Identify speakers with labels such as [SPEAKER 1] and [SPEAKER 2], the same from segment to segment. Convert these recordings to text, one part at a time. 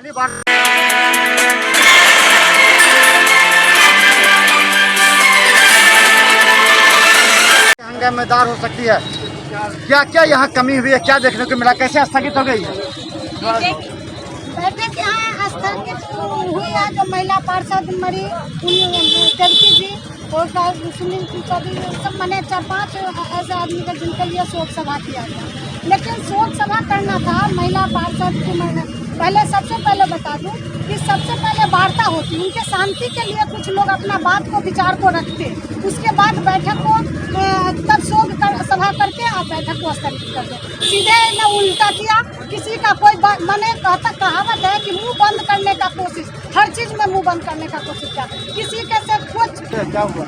[SPEAKER 1] पहली बार हंगामेदार हो सकती है। क्या क्या यहाँ कमी हुई है, क्या देखने को मिला, कैसे स्थगित हो गई?
[SPEAKER 2] बैठक यहाँ स्थगित हुई है। जो महिला पार्षद मरी देवकी जी और सुनील चौधरी सब मैंने 4-5 ऐसे आदमी का जिनके लिए शोक सभा किया गया, लेकिन शोक सभा करना था महिला पार्षद की। मैंने पहले सबसे पहले बता दूं कि सबसे पहले वार्ता होती, उनके शांति के लिए कुछ लोग अपना बात को विचार को रखते, उसके बाद बैठक को तब शोक सभा करके आप बैठक को स्थगित कर दो। सीधे न उल्टा किया, किसी का कोई मैंने कहावत है कि मुंह बंद करने का कोशिश, हर चीज में मुंह बंद करने का कोशिश किया, किसी के से कुछ
[SPEAKER 1] क्या हुआ?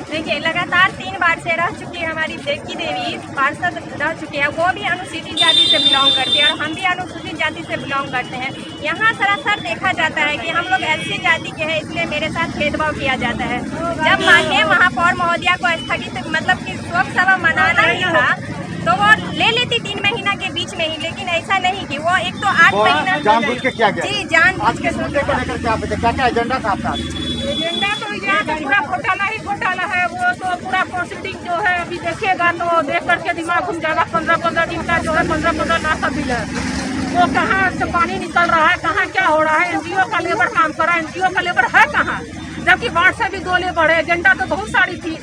[SPEAKER 3] देखिए, लगातार 3 बार से रह चुकी है हमारी देवकी देवी पार्षद रह चुकी है। वो भी अनुसूचित जाति से बिलोंग करती है और हम भी अनुसूचित जाति से बिलोंग करते हैं। यहाँ सरासर देखा जाता है कि हम लोग ऐसी जाति के हैं, इसलिए मेरे साथ भेदभाव किया जाता है। जब माननीय महापौर महोदया को स्थगित मतलब कि शोक सभा मनाना ही था तो वो ले लेती 3 महीना के बीच में ही, लेकिन ऐसा नहीं कि वो एक तो 8 महीना
[SPEAKER 1] जानबूझ के क्या गया?
[SPEAKER 3] जी जान
[SPEAKER 1] आज के मुद्दे को लेकर क्या क्या एजेंडा था आपका?
[SPEAKER 4] एजेंडा तो यह तो पूरा घोटाला ही घोटाला है। वो तो पूरा प्रोसीडिंग जो है अभी देखेगा तो देख करके दिमाग घूम जाएगा। 15-15 दिन का जो है 15-15 लाख का बिल है। वो कहाँ से पानी निकल रहा है, कहाँ क्या हो रहा है। एनजीओ का लेबर काम कर रहा है, एनजीओ का लेबर है कहाँ, जबकि वार्ड से भी 2 लेबर है। एजेंडा तो बहुत सारी थी,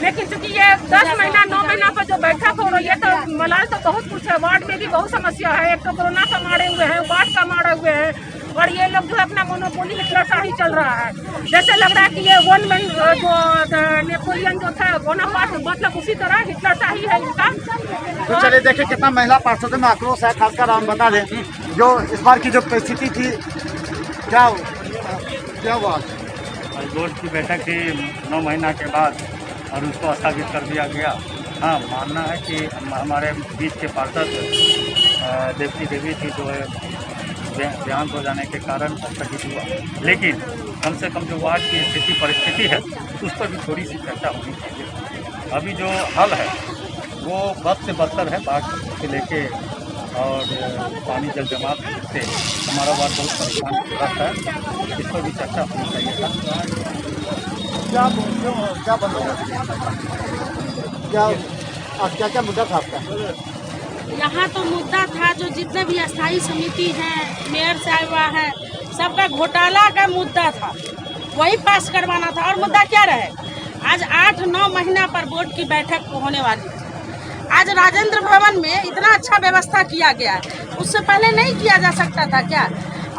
[SPEAKER 4] लेकिन चूंकि ये 10 महीना 9 महीना पर जो बैठक हो रही है तो मलाल तो बहुत कुछ है। वार्ड में भी बहुत समस्या है। एक तो कोरोना का मारे हुए हैं, वार्ड का मारे हुए हैं, और ये लोग जो अपना मोनोपोली हिटलरशाही चल रहा है। जैसे लग रहा है कि ये वन मैन जो नेपोलियन जो था बोनापार्ट, मतलब उसी तरह हिटलरशाही है इनका।
[SPEAKER 1] तो चलिए देखिए कितना महिला पार्षदों में आक्रोश है। खासकर हम बता दें जो इस बार की जो परिस्थिति थी, क्या हुआ?
[SPEAKER 5] बोर्ड की बैठक थी 9 महीना के बाद और उसको स्थगित कर दिया गया। हाँ, मानना है कि हमारे बीच के पार्षद देवकी देवी थी जो है देहांत हो जाने के कारण स्थगित हुआ, लेकिन कम से कम जो वार्ड की स्थिति परिस्थिति है उस पर भी थोड़ी सी चर्चा होनी चाहिए। अभी जो हल है वो बद से बदतर है। बाढ़ से लेके और पानी जल जमाव से हमारा वार्ड बहुत परेशान रहता है। इस पर भी चर्चा होनी चाहिए था।
[SPEAKER 1] क्या मुद्दा था आपका?
[SPEAKER 6] यहाँ तो मुद्दा था जो जितने भी अस्थायी समिति हैं, मेयर साहिबा है, सबका घोटाला का मुद्दा था, वही पास करवाना था। और मुद्दा क्या रहे? आज 8-9 महीना पर बोर्ड की बैठक होने वाली थी। आज राजेंद्र भवन में इतना अच्छा व्यवस्था किया गया है, उससे पहले नहीं किया जा सकता था क्या?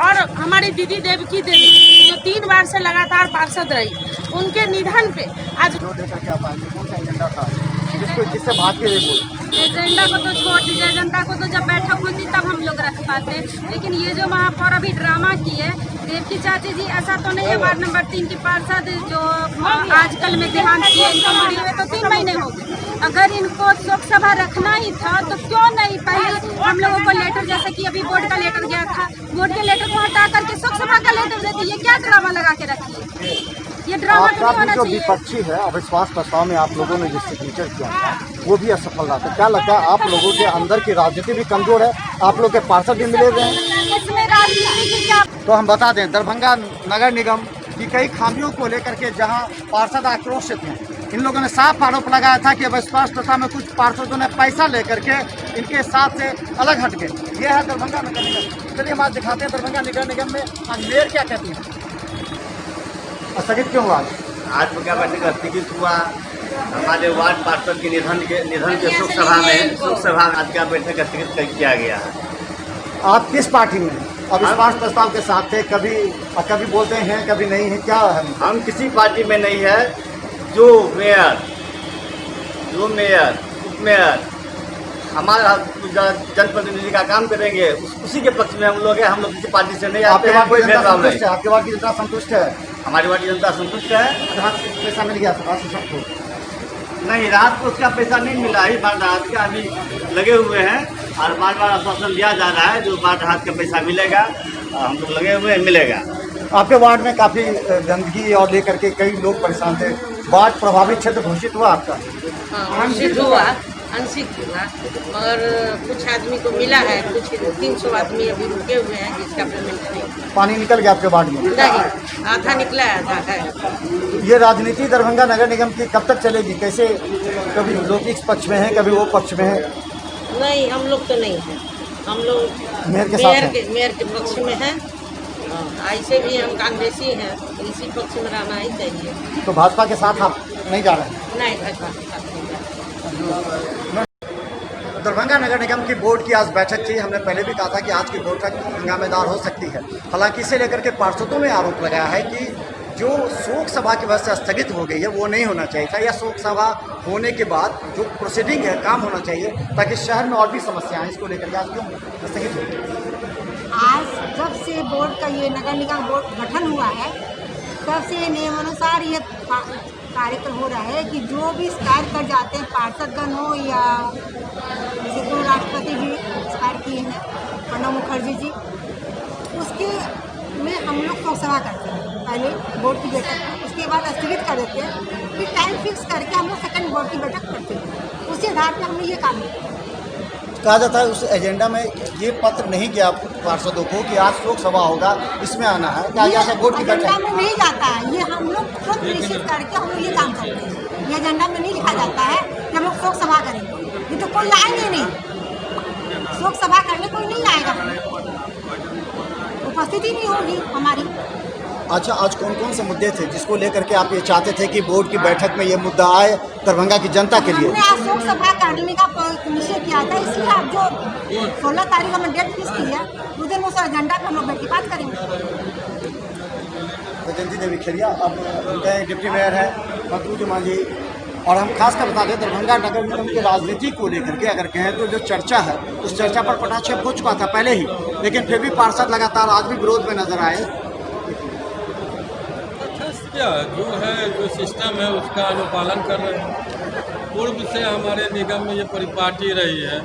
[SPEAKER 6] और हमारी दीदी देवकी देवी जो 3 बार से लगातार पार्षद रही, उनके निधन पे आज
[SPEAKER 1] किससे बात के लिए
[SPEAKER 3] एजेंडा को तो छोड़ दीजिए। एजेंडा को तो जब बैठक होती तब हम लोग रख पाते, लेकिन ये जो महापौर अभी ड्रामा किए देवकी चाची जी, ऐसा तो नहीं है वार्ड नंबर 3 की पार्षद जो आजकल में देहांत किए, इनको मरे हुए तो 3 महीने हो गए। अगर इनको शोक सभा रखना ही था तो क्यों नहीं पहले हम लोगों को लेटर, जैसे कि अभी बोर्ड का लेटर गया था, बोर्ड के लेटर को हटा करके शोक सभा का लेटर देती। ये क्या ड्रामा लगा के रखी है? ये ड्रामा तो नहीं होना
[SPEAKER 1] जो
[SPEAKER 3] चाहिए।
[SPEAKER 1] विपक्षी है अविश्वास प्रस्ताव में आप लोगों ने जो सिग्नेचर किया था वो भी असफल रहा था। क्या लगता है आप लोगों के अंदर की राजनीति भी कमजोर है? आप लोग के पार्षद भी मिले हुए हैं।
[SPEAKER 3] इसमें राजनीति की क्या?
[SPEAKER 1] तो हम बता दें दरभंगा नगर निगम की कई खामियों को लेकर के जहां पार्षद आक्रोशित हैं, इन लोगों ने साफ आरोप लगाया था कि अविश्वास प्रस्ताव में कुछ पार्षदों ने पैसा लेकर के इनके साथ से अलग हट गए। ये है दरभंगा नगर निगम। चलिए हम आज दिखाते हैं दरभंगा नगर निगम में मेयर क्या कहती है। स्थगित क्यों हुआ?
[SPEAKER 7] आज क्या बैठक स्थगित हुआ? हमारे वार्ड पार्षद के निधन के शोक सभा में आज का बैठक स्थगित किया गया है।
[SPEAKER 1] आप किस पार्टी में? अविश्वास प्रस्ताव के साथ थे, कभी बोलते हैं कभी नहीं है, क्या है?
[SPEAKER 7] हम किसी पार्टी में नहीं है। जो मेयर उप मेयर हमारा जनप्रतिनिधि का काम करेंगे उसी के पक्ष में हम लोग हैं। हम लोग किसी पार्टी से नहीं आते हैं। कोई भेदभाव नहीं।
[SPEAKER 1] आपके वार्ड की जनता संतुष्ट है?
[SPEAKER 7] हमारी वार्ड की जनता संतुष्ट है।
[SPEAKER 1] पैसा मिल गया था सबको?
[SPEAKER 7] नहीं, रात को उसका पैसा नहीं मिला ही। बार रात का अभी लगे हुए हैं और बार बार आश्वासन दिया जा रहा है जो बार रात का पैसा मिलेगा। हम लोग लगे हुए हैं, मिलेगा।
[SPEAKER 1] आपके वार्ड में काफ़ी गंदगी और लेकर के कई लोग परेशान थे। वार्ड प्रभावित क्षेत्र घोषित हुआ आपका?
[SPEAKER 6] घोषित हुआ। आंशिक था, मगर कुछ आदमी को मिला है, कुछ 300 आदमी अभी रुके हुए हैं जिसका पेमेंट नहीं।
[SPEAKER 1] पानी निकल गया आपके वार्ड में?
[SPEAKER 6] नहीं, आधा निकला है, आधा है।
[SPEAKER 1] ये राजनीति दरभंगा नगर निगम की कब तक चलेगी? कैसे, कभी लोग इस पक्ष में हैं, कभी वो पक्ष में है?
[SPEAKER 6] नहीं, हम लोग तो नहीं हैं, हम लोग
[SPEAKER 1] मेयर के साथ हैं।
[SPEAKER 6] मेयर के पक्ष में हैं। ऐसे भी हम कांग्रेसी हैं, इसी पक्ष में रहना ही चाहिए।
[SPEAKER 1] तो भाजपा के साथ आप नहीं जा रहे हैं?
[SPEAKER 6] नहीं, भाजपा के साथ नहीं जा रहे।
[SPEAKER 1] दरभंगा नगर निगम की बोर्ड की आज बैठक थी। हमने पहले भी कहा था कि आज की बैठक हंगामेदार हो सकती है। हालांकि इसे लेकर के पार्षदों ने आरोप लगाया है कि जो शोक सभा की वजह से स्थगित हो गई है वो नहीं होना चाहिए था, या शोक सभा होने के बाद जो प्रोसीडिंग है काम होना चाहिए, ताकि शहर में और भी समस्याएं, इसको लेकर के आज क्यों स्थगित हो गई?
[SPEAKER 2] आज जब से बोर्ड का ये नगर निगम बोर्ड गठन हुआ है, तब से नियमानुसार ये कार्यक्रम हो रहा है कि जो भी शिकायत कर जाते हैं, पार्षदगण हो या जैसे तो राष्ट्रपति जी शिकायत किए हैं, प्रणब मुखर्जी जी, उसके में हम लोग शोक सभा करते हैं पहले बोर्ड की बैठक, उसके बाद स्थगित कर देते हैं, फिर टाइम फिक्स करके हम लोग सेकंड बोर्ड की बैठक करते हैं। उसी आधार पर हमने ये काम किया।
[SPEAKER 1] कहा जाता है उस एजेंडा में ये पत्र नहीं गया पार्षदों को कि आज शोक सभा होगा, इसमें आना है, क्या ऐसा बोर्ड की
[SPEAKER 2] एजेंडा
[SPEAKER 1] बैठक
[SPEAKER 2] में नहीं जाता है। ये हम लोग खुद निश्चित करके हम लोग ये काम करते हैं। ये एजेंडा में नहीं लिखा जाता है कि हम लोग शोक सभा करेंगे, ये तो कोई आएंगे नहीं, शोक सभा करने कोई नहीं आएगा, उपस्थिति नहीं होगी हमारी।
[SPEAKER 1] अच्छा, आज कौन कौन से मुद्दे थे जिसको लेकर के आप ये चाहते थे कि बोर्ड की बैठक में ये मुद्दा आए दरभंगा की जनता के लिए?
[SPEAKER 2] हमने आज शोक सभा करने का निश्चय किया था, इसलिए आप जो 16 तारीख हमें डेट फिक्स की है, उस दिन उस एजेंडा पर हम लोग बैठी बात करेंगे।
[SPEAKER 1] जयंती देवी खेरिया अब उनके डिप्टी मेयर है मतलूज मांझी, और हम खास कर बता दें दरभंगा नगर निगम की राजनीति को लेकर के अगर कहें तो जो चर्चा है उस चर्चा पर पटाक्षेप हो चुका था पहले ही, लेकिन फिर भी पार्षद लगातार आज भी विरोध में नजर आए।
[SPEAKER 8] क्या जो है, जो सिस्टम है उसका अनुपालन कर रहे हैं। पूर्व से हमारे निगम में ये परिपाटी रही है,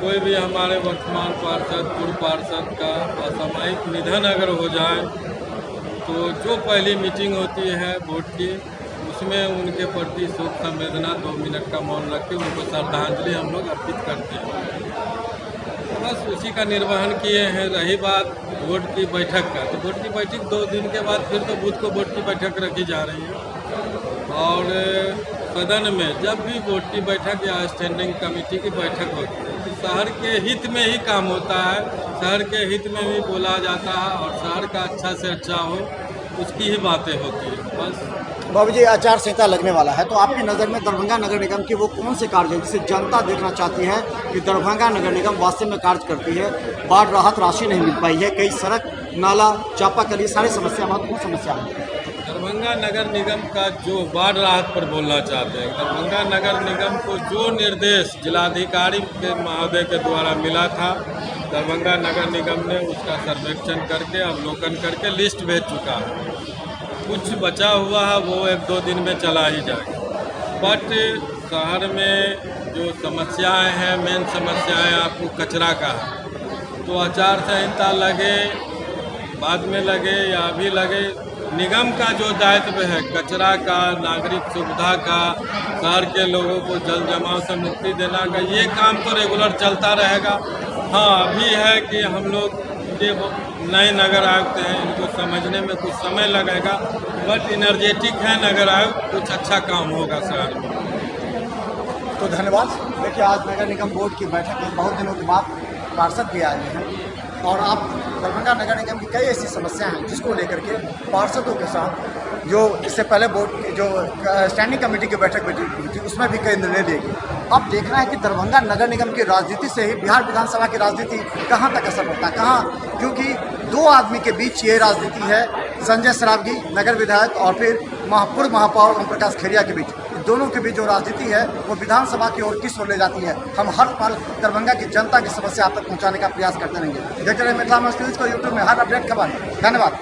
[SPEAKER 8] कोई भी हमारे वर्तमान पार्षद पूर्व पार्षद का असामयिक निधन अगर हो जाए तो जो पहली मीटिंग होती है बोर्ड की, उसमें उनके प्रति शोक संवेदना 2 मिनट का मौन रख के उनको श्रद्धांजलि हम लोग अर्पित करते हैं। बस उसी का निर्वहन किए हैं। रही बात बोर्ड की बैठक का, तो बोर्ड की बैठक 2 दिन के बाद फिर तो बुध को बोर्ड की बैठक रखी जा रही है, और सदन में जब भी बोर्ड की बैठक या स्टैंडिंग कमेटी की बैठक होती है तो शहर के हित में ही काम होता है, शहर के हित में ही बोला जाता है, और शहर का अच्छा से अच्छा हो उसकी ही बातें होती है। बस
[SPEAKER 1] बाबू जी, आचार संहिता लगने वाला है, तो आपकी नज़र में दरभंगा नगर निगम के वो कौन से कार्य हैं जिसे जनता देखना चाहती है कि दरभंगा नगर निगम वास्तव में कार्य करती है? बाढ़ राहत राशि नहीं मिल पाई है, कई सड़क नाला चापाकली सारी समस्या, महत्वपूर्ण समस्या है।
[SPEAKER 8] दरभंगा नगर निगम का जो बाढ़ राहत पर बोलना चाहते हैं, दरभंगा नगर निगम को जो निर्देश जिलाधिकारी के महोदय के द्वारा मिला था, दरभंगा नगर निगम ने उसका सर्वेक्षण करके अवलोकन करके लिस्ट भेज चुका है। कुछ बचा हुआ है वो 1-2 दिन में चला ही जाएगा, बट शहर में जो समस्याएं हैं, मेन समस्याएं आपको कचरा का है, तो आचार संहिता लगे बाद में लगे या अभी लगे, निगम का जो दायित्व है कचरा का, नागरिक सुविधा का, शहर के लोगों को जल जमाव से मुक्ति देना का, ये काम तो रेगुलर चलता रहेगा। हाँ, अभी है कि हम लोग ये नए नगर आयुक्त हैं, इनको समझने में कुछ समय लगेगा, बट एनर्जेटिक है नगर आयुक्त, कुछ अच्छा काम होगा शहर में।
[SPEAKER 1] तो धन्यवाद। देखिए, आज नगर निगम बोर्ड की बैठक में बहुत दिनों के बाद पार्षद भी आए हैं, और आप दरभंगा नगर निगम की कई ऐसी समस्याएं हैं जिसको लेकर के पार्षदों के साथ जो इससे पहले बोर्ड की जो स्टैंडिंग कमेटी की बैठक हुई थी उसमें भी कई निर्णय लिए गए। अब देखना है कि दरभंगा नगर निगम की राजनीति से ही बिहार विधानसभा की राजनीति कहाँ तक असर पड़ता है, कहाँ, क्योंकि 2 आदमी के बीच ये राजनीति है, संजय सरावगी नगर विधायक और फिर पूर्व महापौर ओम प्रकाश खेरिया के बीच। दोनों के बीच जो राजनीति है वो विधानसभा की ओर किस ओर ले जाती है, हम हर पल दरभंगा की जनता की समस्या आप तक पहुँचाने का प्रयास करते रहेंगे। देखते रहिए मिथिला न्यूज़ को यूट्यूब में हर अपडेट खबर। धन्यवाद।